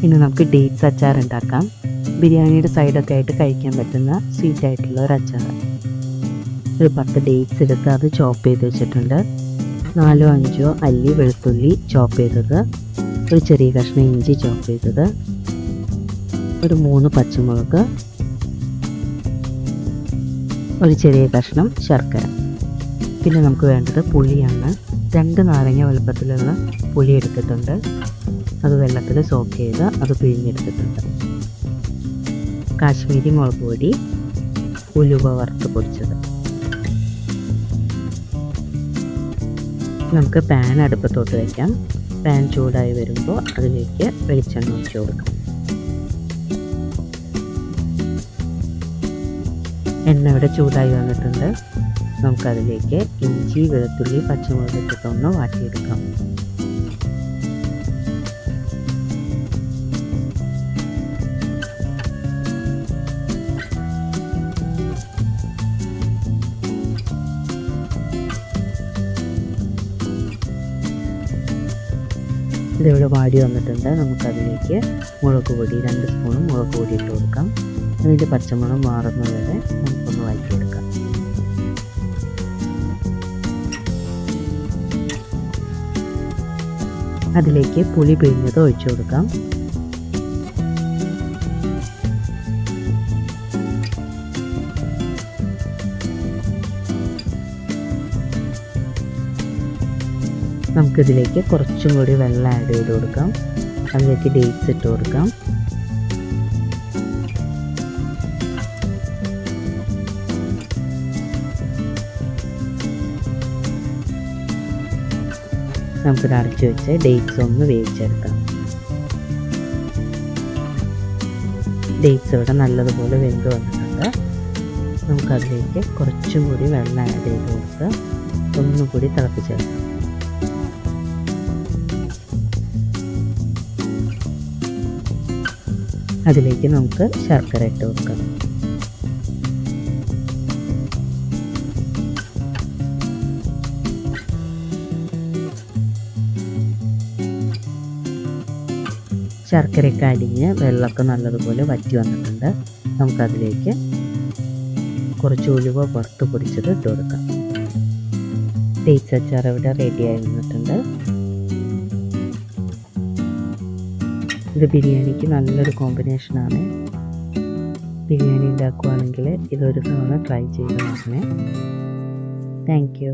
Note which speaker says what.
Speaker 1: ഇനി നമുക്ക് ഡേറ്റ്സ് അച്ചാർ ഉണ്ടാക്കാം. ബിരിയാണിയുടെ സൈഡൊക്കെ ആയിട്ട് കഴിക്കാൻ പറ്റുന്ന സ്വീറ്റ് ആയിട്ടുള്ള ഒരു അച്ചാർ. ഒരു 10 ഡേറ്റ്സ് എടുത്ത് അത് ചോപ്പ് ചെയ്ത് വെച്ചിട്ടുണ്ട്. 4-5 അല്ലി വെളുത്തുള്ളി ചോപ്പ് ചെയ്തത്, ഒരു ചെറിയ കഷ്ണം ഇഞ്ചി ചോപ്പ് ചെയ്തത്, ഒരു 3 പച്ചമുളക്, ഒരു ചെറിയ കഷ്ണം ശർക്കര. പിന്നെ നമുക്ക് വേണ്ടത് പുളിയാണ്. 2 നാരങ്ങ വലുപ്പത്തിലുള്ള പുളി എടുത്തിട്ടുണ്ട്. അത് വെള്ളത്തിൽ സോക്ക് ചെയ്ത് അത് പിഴിഞ്ഞെടുത്തിട്ടുണ്ട്. കാശ്മീരി മുളക് പൊടി, ഉലുവ വറുത്ത് പൊടിച്ചത്. നമുക്ക് പാൻ അടുപ്പത്തോട്ട് വയ്ക്കാം. പാൻ ചൂടായി വരുമ്പോൾ അതിലേക്ക് വെളിച്ചെണ്ണ ഒഴിച്ച് കൊടുക്കാം. എണ്ണ ഇവിടെ ചൂടായി വന്നിട്ടുണ്ട്. നമുക്കതിലേക്ക് ഇഞ്ചി വെളുത്തുള്ളി പച്ചമുളക് ഇട്ടിട്ടൊന്ന് വാട്ടിയെടുക്കാം. ഇതിവിടെ വാടി വന്നിട്ടുണ്ട്. നമുക്കതിലേക്ക് മുളക് പൊടി 2 സ്പൂൺ മുളക് പൊടി ഇട്ട് കൊടുക്കാം. അതിൻ്റെ പച്ചമണം മാറുന്നത് വരെ നമുക്കൊന്ന് വഴറ്റിയെടുക്കാം. അതിലേക്ക് പുളി പിഴിഞ്ഞത് ഒഴിച്ചു കൊടുക്കാം. നമുക്കിതിലേക്ക് കുറച്ചും കൂടി വെള്ളം ആഡ് ചെയ്ത് കൊടുക്കാം. അതിലേക്ക് ഡേറ്റ്സ് ഇട്ട് കൊടുക്കാം. നമുക്കിത് അടച്ചു വെച്ച് ഡേറ്റ്സ് ഒന്ന് വേവിച്ചെടുക്കാം. ഡേറ്റ്സ് ഇവിടെ നല്ലതുപോലെ വെന്ത് വന്നിട്ടുണ്ട്. നമുക്കതിലേക്ക് കുറച്ചും കൂടി വെള്ളം ആഡ് ചെയ്ത് കൊടുത്ത് ഒന്നും കൂടി തിളപ്പിച്ചെടുക്കാം. അതിലേക്ക് നമുക്ക് ശർക്കര ഇട്ട് കൊടുക്കാം. ശർക്കരയൊക്കെ അലിഞ്ഞ് വെള്ളമൊക്കെ നല്ലതുപോലെ വറ്റി വന്നിട്ടുണ്ട്. നമുക്കതിലേക്ക് കുറച്ച് ഉലുവ വറുത്ത് പൊടിച്ചത് ഇട്ട് കൊടുക്കാം. ഡേറ്റ്സ് അച്ചാർ ഇവിടെ റെഡിയായി വന്നിട്ടുണ്ട്. ഇത് ബിരിയാണിക്ക് നല്ലൊരു കോമ്പിനേഷനാണ്. ബിരിയാണി ഉണ്ടാക്കുകയാണെങ്കിൽ ഇതൊരു തവണ ട്രൈ ചെയ്ത് നോക്കണേ. Thank you.